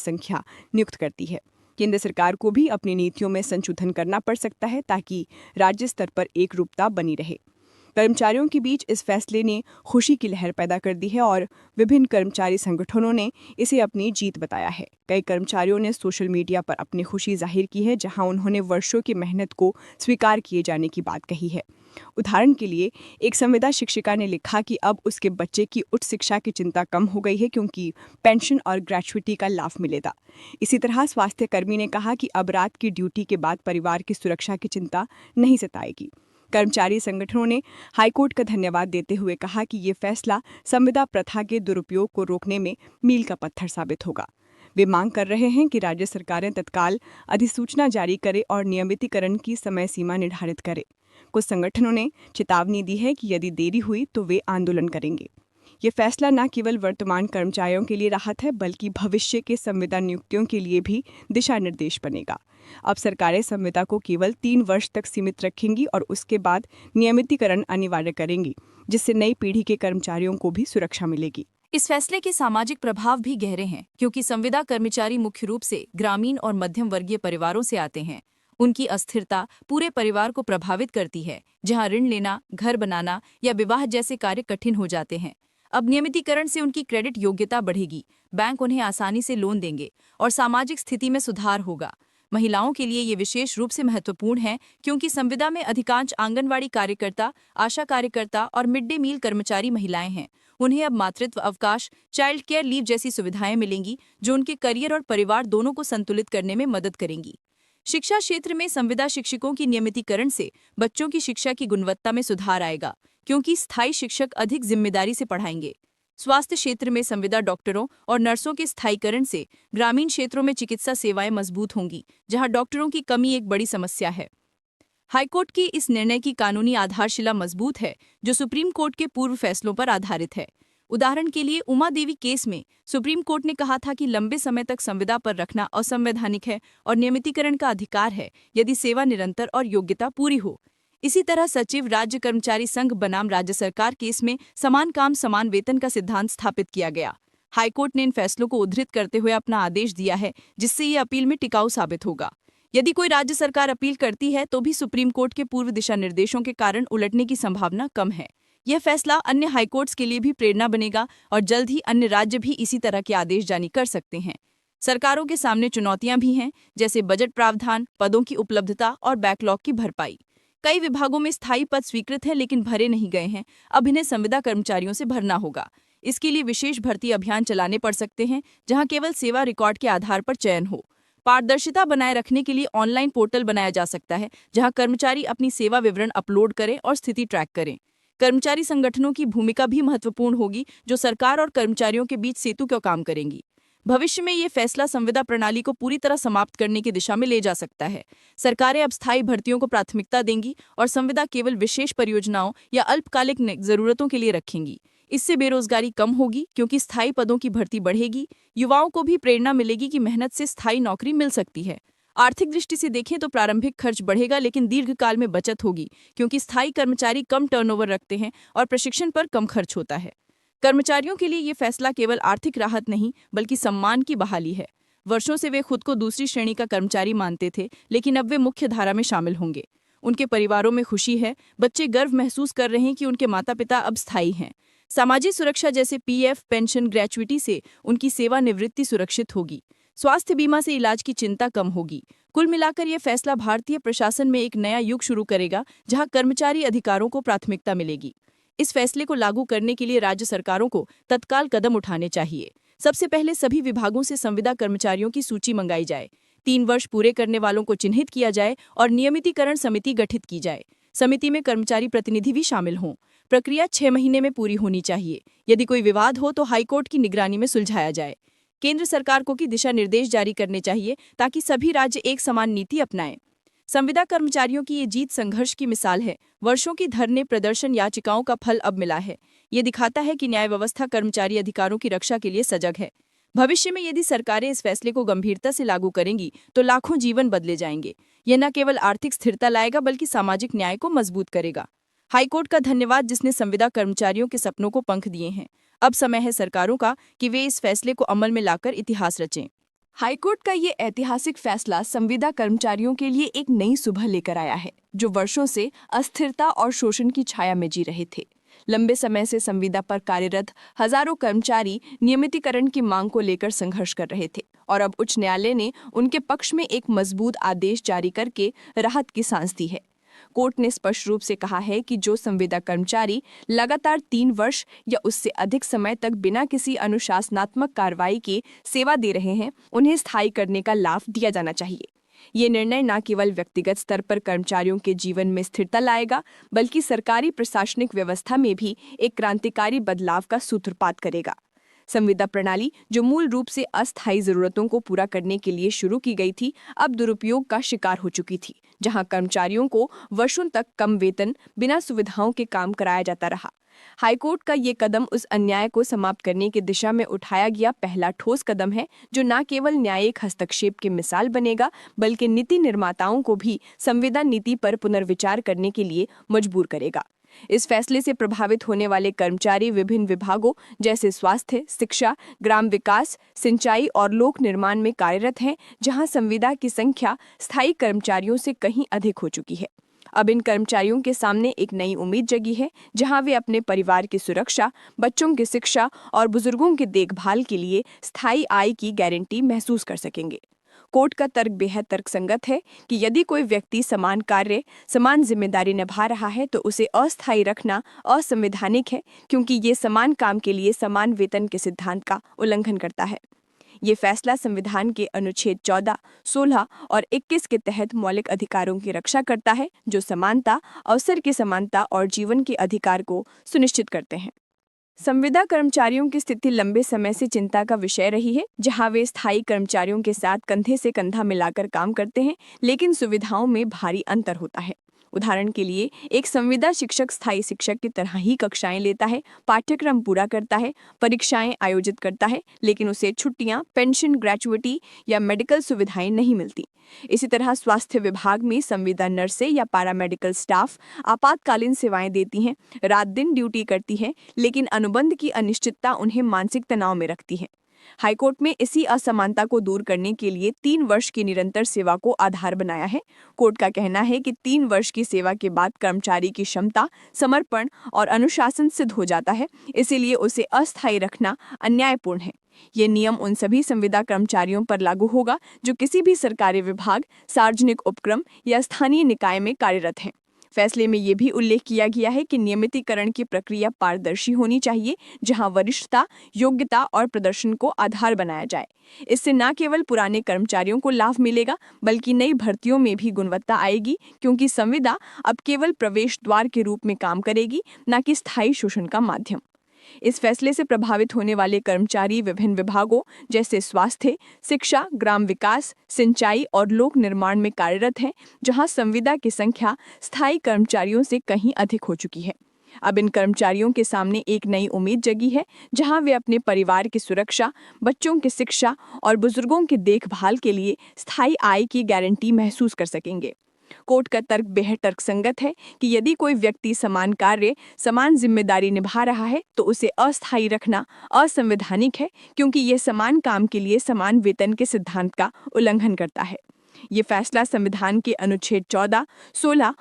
संख्या नियुक्त करती है। केंद्र सरकार को भी अपनी नीतियों में संशोधन करना पड़ सकता है ताकि राज्य स्तर पर एकरूपता बनी रहे। कर्मचारियों के बीच इस फैसले ने खुशी की लहर पैदा कर दी है और विभिन्न कर्मचारी संगठनों ने इसे अपनी जीत बताया है। कई कर्मचारियों ने सोशल मीडिया पर अपनी खुशी जाहिर की है, जहां उन्होंने वर्षों की मेहनत को स्वीकार किए जाने की बात कही है। उदाहरण के लिए एक संविदा शिक्षिका ने लिखा कि अब उसके बच्चे की उच्च शिक्षा की चिंता कम हो गई है क्योंकि पेंशन और ग्रेच्युटी का लाभ मिलेगा। इसी तरह स्वास्थ्य कर्मी ने कहा कि अब रात की ड्यूटी के बाद परिवार की सुरक्षा की चिंता नहीं सताएगी। कर्मचारी संगठनों ने हाईकोर्ट का धन्यवाद देते हुए कहा कि ये फैसला संविदा प्रथा के दुरुपयोग को रोकने में मील का पत्थर साबित होगा। वे मांग कर रहे हैं कि राज्य सरकारें तत्काल अधिसूचना जारी करें और नियमितीकरण की समय सीमा निर्धारित करें। कुछ संगठनों ने चेतावनी दी है कि यदि देरी हुई तो वे आंदोलन करेंगे। ये फैसला न केवल वर्तमान कर्मचारियों के लिए राहत है, बल्कि भविष्य के संविदा नियुक्तियों के लिए भी दिशा निर्देश बनेगा। अब सरकारें संविदा को केवल 3 वर्ष तक सीमित रखेंगी और उसके बाद नियमितीकरण अनिवार्य करेंगी, जिससे नई पीढ़ी के कर्मचारियों को भी सुरक्षा मिलेगी। इस फैसले के सामाजिक प्रभाव भी गहरे हैं, क्योंकि संविदा कर्मचारी मुख्य रूप से ग्रामीण और मध्यम वर्गीय परिवारों से आते हैं। उनकी अस्थिरता पूरे परिवार को प्रभावित करती है, जहां ऋण लेना, घर बनाना या विवाह जैसे कार्य कठिन हो जाते हैं। अब नियमितीकरण से उनकी क्रेडिट योग्यता बढ़ेगी, बैंक उन्हें आसानी से लोन देंगे और सामाजिक स्थिति में सुधार होगा। महिलाओं के लिए ये विशेष रूप से महत्वपूर्ण है, क्योंकि संविदा में अधिकांश आंगनवाड़ी कार्यकर्ता, आशा कार्यकर्ता और मिड डे मील कर्मचारी महिलाएं हैं। उन्हें अब मातृत्व अवकाश, चाइल्ड केयर लीव जैसी सुविधाएं मिलेंगी, जो उनके करियर और परिवार दोनों को संतुलित करने में मदद करेंगी। शिक्षा क्षेत्र में संविदा शिक्षकों की नियमितीकरण से बच्चों की शिक्षा की गुणवत्ता में सुधार आएगा, क्योंकि स्थायी शिक्षक अधिक जिम्मेदारी से पढ़ाएंगे। स्वास्थ्य क्षेत्र में संविदा डॉक्टरों और नर्सों के स्थायीकरण से ग्रामीण क्षेत्रों में चिकित्सा सेवाएं मजबूत होंगी, जहां डॉक्टरों की कमी एक बड़ी समस्या है। हाईकोर्ट की इस निर्णय की कानूनी आधारशिला मजबूत है, जो सुप्रीम कोर्ट के पूर्व फैसलों पर आधारित है। उदाहरण के लिए उमा देवी केस में सुप्रीम कोर्ट ने कहा था कि लंबे समय तक संविदा पर रखना असंवैधानिक है और नियमितीकरण का अधिकार है यदि सेवा निरंतर और योग्यता पूरी हो। इसी तरह सचिव राज्य कर्मचारी संघ बनाम राज्य सरकार केस में समान काम समान वेतन का सिद्धांत स्थापित किया गया। हाईकोर्ट ने इन फैसलों को उद्धृत करते हुए अपना आदेश दिया है, जिससे ये अपील में टिकाऊ साबित होगा। यदि कोई राज्य सरकार अपील करती है तो भी सुप्रीम कोर्ट के पूर्व दिशा निर्देशों के कारण उलटने की संभावना कम है। यह फैसला अन्य हाईकोर्ट्स के लिए भी प्रेरणा बनेगा और जल्द ही अन्य राज्य भी इसी तरह के आदेश जारी कर सकते हैं। सरकारों के सामने चुनौतियां भी हैं, जैसे बजट प्रावधान, पदों की उपलब्धता और बैकलॉग की भरपाई। कई विभागों में स्थायी पद स्वीकृत हैं लेकिन भरे नहीं गए हैं। अब इन्हें संविदा कर्मचारियों से भरना होगा। इसके लिए विशेष भर्ती अभियान चलाने पड़ सकते हैं, जहां केवल सेवा रिकॉर्ड के आधार पर चयन हो। पारदर्शिता बनाए रखने के लिए ऑनलाइन पोर्टल बनाया जा सकता है, जहां कर्मचारी अपनी सेवा विवरण अपलोड करें और स्थिति ट्रैक करें। कर्मचारी संगठनों की भूमिका भी महत्वपूर्ण होगी, जो सरकार और कर्मचारियों के बीच सेतु का काम करेंगी। भविष्य में ये फैसला संविदा प्रणाली को पूरी तरह समाप्त करने की दिशा में ले जा सकता है। सरकारें अब स्थायी भर्तियों को प्राथमिकता देंगी और संविदा केवल विशेष परियोजनाओं या अल्पकालिक जरूरतों के लिए रखेंगी। इससे बेरोजगारी कम होगी, क्योंकि स्थायी पदों की भर्ती बढ़ेगी। युवाओं को भी प्रेरणा मिलेगी कि मेहनत से स्थायी नौकरी मिल सकती है। आर्थिक दृष्टि से देखें तो प्रारंभिक खर्च बढ़ेगा, लेकिन दीर्घकाल में बचत होगी, क्योंकि स्थायी कर्मचारी कम टर्नओवर रखते हैं और प्रशिक्षण पर कम खर्च होता है। कर्मचारियों के लिए ये फैसला केवल आर्थिक राहत नहीं, बल्कि सम्मान की बहाली है। वर्षों से वे खुद को दूसरी श्रेणी का कर्मचारी मानते थे, लेकिन अब वे मुख्य धारा में शामिल होंगे। उनके परिवारों में खुशी है, बच्चे गर्व महसूस कर रहे हैं कि उनके माता पिता अब स्थायी हैं। सामाजिक सुरक्षा जैसे पीएफ, पेंशन, ग्रेच्युटी से उनकी सेवानिवृत्ति सुरक्षित होगी। स्वास्थ्य बीमा से इलाज की चिंता कम होगी। कुल मिलाकर यह फैसला भारतीय प्रशासन में एक नया युग शुरू करेगा, जहां कर्मचारी अधिकारों को प्राथमिकता मिलेगी। इस फैसले को लागू करने के लिए राज्य सरकारों को तत्काल कदम उठाने चाहिए। सबसे पहले सभी विभागों से संविदा कर्मचारियों की सूची मंगाई जाए, 3 वर्ष पूरे करने वालों को चिन्हित किया जाए और नियमितीकरण समिति गठित की जाए। समिति में कर्मचारी प्रतिनिधि भी शामिल हों। प्रक्रिया 6 महीने में पूरी होनी चाहिए। यदि कोई विवाद हो तो हाईकोर्ट की निगरानी में सुलझाया जाए। केंद्र सरकार को की दिशा निर्देश जारी करने चाहिए, ताकि सभी राज्य एक समान नीति अपनाएं। संविदा कर्मचारियों की ये जीत संघर्ष की मिसाल है। वर्षों की धरने, प्रदर्शन, याचिकाओं का फल अब मिला है। ये दिखाता है कि न्याय व्यवस्था कर्मचारी अधिकारों की रक्षा के लिए सजग है। भविष्य में यदि सरकारें इस फैसले को गंभीरता से लागू करेंगी तो लाखों जीवन बदले जाएंगे। यह न केवल आर्थिक स्थिरता लाएगा, बल्कि सामाजिक न्याय को मजबूत करेगा। हाईकोर्ट का धन्यवाद, जिसने संविदा कर्मचारियों के सपनों को पंख दिए हैं। अब समय है सरकारों का कि वे इस फैसले को अमल में लाकर इतिहास रचें। हाईकोर्ट का ये ऐतिहासिक फैसला संविदा कर्मचारियों के लिए एक नई सुबह लेकर आया है, जो वर्षों से अस्थिरता और शोषण की छाया में जी रहे थे। लंबे समय से संविदा पर कार्यरत हजारों कर्मचारी नियमितीकरण की मांग को लेकर संघर्ष कर रहे थे और अब उच्च न्यायालय ने उनके पक्ष में एक मजबूत आदेश जारी करके राहत की सांस दी है। कोर्ट ने स्पष्ट रूप से कहा है कि जो संविदा कर्मचारी लगातार 3 वर्ष या उससे अधिक समय तक बिना किसी अनुशासनात्मक कार्रवाई के सेवा दे रहे हैं, उन्हें स्थायी करने का लाभ दिया जाना चाहिए। ये निर्णय न केवल व्यक्तिगत स्तर पर कर्मचारियों के जीवन में स्थिरता लाएगा, बल्कि सरकारी प्रशासनिक व्यवस्था में भी एक क्रांतिकारी बदलाव का सूत्रपात करेगा। संविदा प्रणाली, जो मूल रूप से अस्थायी जरूरतों को पूरा करने के लिए शुरू की गई थी, अब दुरुपयोग का शिकार हो चुकी थी, जहां कर्मचारियों को वर्षों तक कम वेतन, बिना सुविधाओं के काम कराया जाता रहा। हाईकोर्ट का ये कदम उस अन्याय को समाप्त करने की दिशा में उठाया गया पहला ठोस कदम है, जो न केवल न्यायिक हस्तक्षेप की मिसाल बनेगा, बल्कि नीति निर्माताओं को भी संविदा नीति पर पुनर्विचार करने के लिए मजबूर करेगा। इस फैसले से प्रभावित होने वाले कर्मचारी विभिन्न विभागों जैसे स्वास्थ्य, शिक्षा, ग्राम विकास, सिंचाई और लोक निर्माण में कार्यरत हैं, जहां संविदा की संख्या स्थायी कर्मचारियों से कहीं अधिक हो चुकी है। अब इन कर्मचारियों के सामने एक नई उम्मीद जगी है, जहां वे अपने परिवार की सुरक्षा, बच्चों की शिक्षा और बुजुर्गों की देखभाल के लिए स्थायी आय की गारंटी महसूस कर सकेंगे। कोर्ट का तर्क बेहद तर्कसंगत है कि यदि कोई व्यक्ति समान कार्य, समान जिम्मेदारी निभा रहा है, तो उसे अस्थायी रखना असंवैधानिक है, क्योंकि ये समान काम के लिए समान वेतन के सिद्धांत का उल्लंघन करता है। ये फैसला संविधान के अनुच्छेद 14, 16 और 21 के तहत मौलिक अधिकारों की रक्षा करता है, जो समानता, अवसर की समानता और जीवन के अधिकार को सुनिश्चित करते हैं। संविदा कर्मचारियों की स्थिति लंबे समय से चिंता का विषय रही है, जहां वे स्थायी कर्मचारियों के साथ कंधे से कंधा मिलाकर काम करते हैं, लेकिन सुविधाओं में भारी अंतर होता है। उदाहरण के लिए, एक संविदा शिक्षक स्थायी शिक्षक की तरह ही कक्षाएं लेता है, पाठ्यक्रम पूरा करता है, परीक्षाएं आयोजित करता है, लेकिन उसे छुट्टियां, पेंशन, ग्रेचुइटी या मेडिकल सुविधाएं नहीं मिलती। इसी तरह स्वास्थ्य विभाग में संविदा नर्सें या पैरामेडिकल स्टाफ आपातकालीन सेवाएं देती हैं, रात दिन ड्यूटी करती हैं, लेकिन अनुबंध की अनिश्चितता उन्हें मानसिक तनाव में रखती है। हाईकोर्ट में इसी असमानता को दूर करने के लिए 3 वर्ष की निरंतर सेवा को आधार बनाया है। कोर्ट का कहना है कि 3 वर्ष की सेवा के बाद कर्मचारी की क्षमता, समर्पण और अनुशासन सिद्ध हो जाता है, इसीलिए उसे अस्थायी रखना अन्यायपूर्ण है। ये नियम उन सभी संविदा कर्मचारियों पर लागू होगा जो किसी भी सरकारी विभाग, सार्वजनिक उपक्रम या स्थानीय निकाय में कार्यरत हैं। फैसले में ये भी उल्लेख किया गया है कि नियमितीकरण की प्रक्रिया पारदर्शी होनी चाहिए, जहां वरिष्ठता, योग्यता और प्रदर्शन को आधार बनाया जाए। इससे न केवल पुराने कर्मचारियों को लाभ मिलेगा, बल्कि नई भर्तियों में भी गुणवत्ता आएगी, क्योंकि संविदा अब केवल प्रवेश द्वार के रूप में काम करेगी, न कि स्थायी शोषण का माध्यम। इस फैसले से प्रभावित होने वाले कर्मचारी विभिन्न विभागों जैसे स्वास्थ्य, शिक्षा, ग्राम विकास, सिंचाई और लोक निर्माण में कार्यरत हैं, जहां संविदा की संख्या स्थायी कर्मचारियों से कहीं अधिक हो चुकी है। अब इन कर्मचारियों के सामने एक नई उम्मीद जगी है, जहां वे अपने परिवार की सुरक्षा, बच्चों की शिक्षा और बुजुर्गों की देखभाल के लिए स्थायी आय की गारंटी महसूस कर सकेंगे। कोर्ट का तर्क बेहद तर्कसंगत है कि यदि कोई व्यक्ति समान कार्य, समान जिम्मेदारी निभा रहा है, तो उसे अस्थायी रखना असंवैधानिक है, क्योंकि ये समान काम के लिए समान वेतन के सिद्धांत का उल्लंघन करता है। ये फैसला संविधान के अनुच्छेद 14, 16